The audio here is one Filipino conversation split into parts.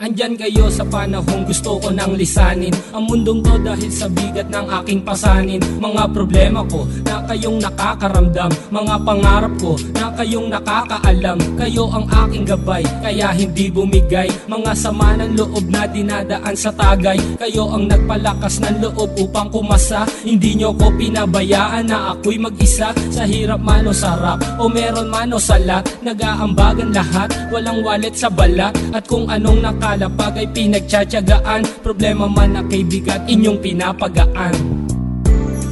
Andyan kayo sa panahong gusto ko nang lisanin ang mundong to dahil sa bigat ng aking pasanin. Mga problema ko na kayong nakakaramdam, mga pangarap ko na kayong nakakaalam. Kayo ang aking gabay, kaya hindi bumigay. Mga sama ng loob na dinadaan sa tagay, kayo ang nagpalakas ng loob upang kumasa. Hindi nyo ko pinabayaan na ako'y mag-isa. Sa hirap man o sarap, o meron man o salat, nag-aambagan lahat, walang wallet sa balat. At kung anong nakalapag ay pinagtsatsagaan, problema man na kaibigan, inyong pinapagaan.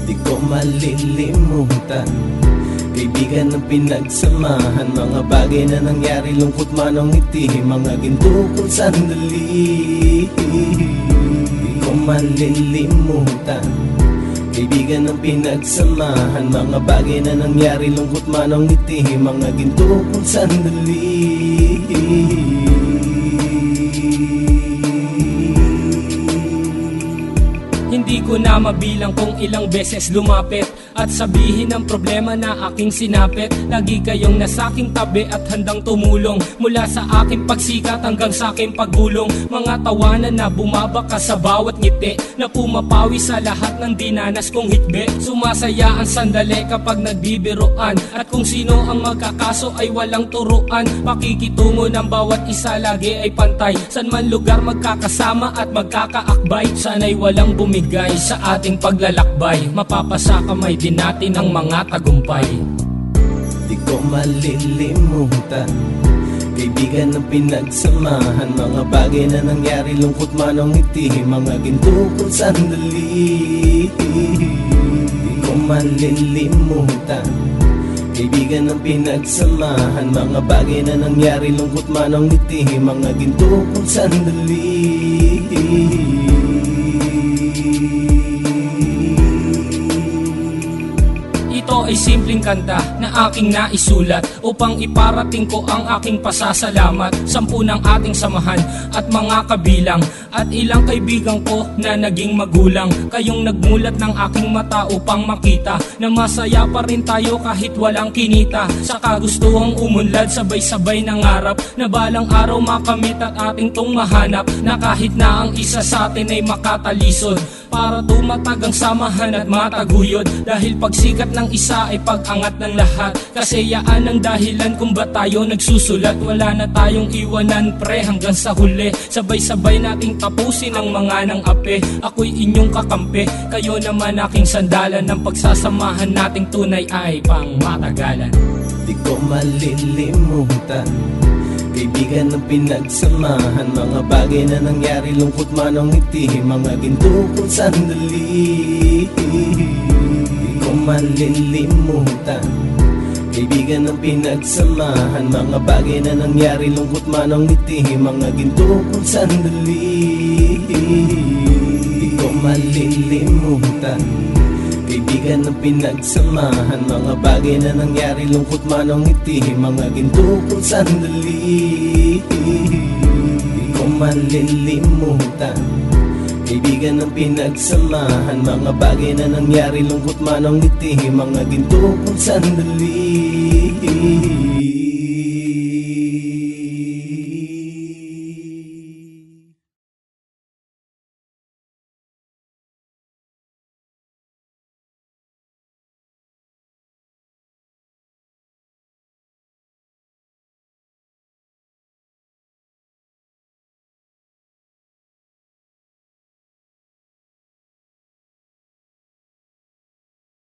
Di ko malilimutan, kaibigan ng pinagsamahan, mga bagay na nangyari, lungkot man o ngiti, mga ginto kong sandali. Di ko malilimutan, kaibigan ng pinagsamahan, mga bagay na nangyari, lungkot man o ngiti, mga ginto kong sandali. Hindi ko na mabilang kung ilang beses lumapit at sabihin ang problema na aking sinapit. Lagi kayong nasa aking tabi at handang tumulong, mula sa aking pagsikat hanggang sa aking paggulong. Mga tawanan na bumabaka sa bawat ngiti, na pumapawi sa lahat ng dinanas kong hitbe. Sumasaya ang sandali kapag nagbibiroan, at kung sino ang magkakaso ay walang turuan. Pakikitungo ng bawat isa lagi ay pantay, san man lugar magkakasama at magkakaakbay. Sana'y walang bumigay sa ating paglalakbay, mapapasa kamay din natin ang mga tagumpay. Di ko malilimutan, kaibigan ng pinagsamahan, mga bagay na nangyari, lungkot man o ngiti, mga ginto kong sandali. Di ko malilimutan, kaibigan ng pinagsamahan, mga bagay na nangyari, lungkot man o ngiti, mga ginto kong sandali. Ito ay simpleng kanta na aking naisulat upang iparating ko ang aking pasasalamat. 10 ng ating samahan at mga kabilang, at ilang kaibigan ko na naging magulang. Kayong nagmulat ng aking mata upang makita na masaya pa rin tayo kahit walang kinita. Sa kagustuhang umunlad, sabay-sabay nangarap na balang araw makamit at ating tong mahanap, na kahit na ang isa sa atin ay makatalisod, para tumatag ang samahan at mataguyod. Dahil pagsikat ng isa ay pag-angat ng lahat, kasi yaan ang dahilan kung ba't tayo nagsusulat. Wala na tayong iwanan pre hanggang sa huli, sabay-sabay nating tapusin ang mga nang ape. Ako'y inyong kakampi, kayo naman aking sandalan, ng pagsasamahan nating tunay ay pang matagalan. Di ko malilimutan, kaibigan ng pinagsamahan, mga bagay na nangyari, lungkot man o ngiti, mga ginto kong sandali. Di ko malilimutan, kaibigan ng pinagsamahan, mga bagay na nangyari, lungkot man o ngiti, mga ginto kong sandali. Di ko malilimutan, kaibigan ng pinagsamahan, mga bagay na nangyari, lungkot man o ngiti, mga ginto kong sandali. Di ko malilimutan, kaibigan ng pinagsamahan, mga bagay na nangyari, lungkot man o ngiti, mga ginto kong sandali.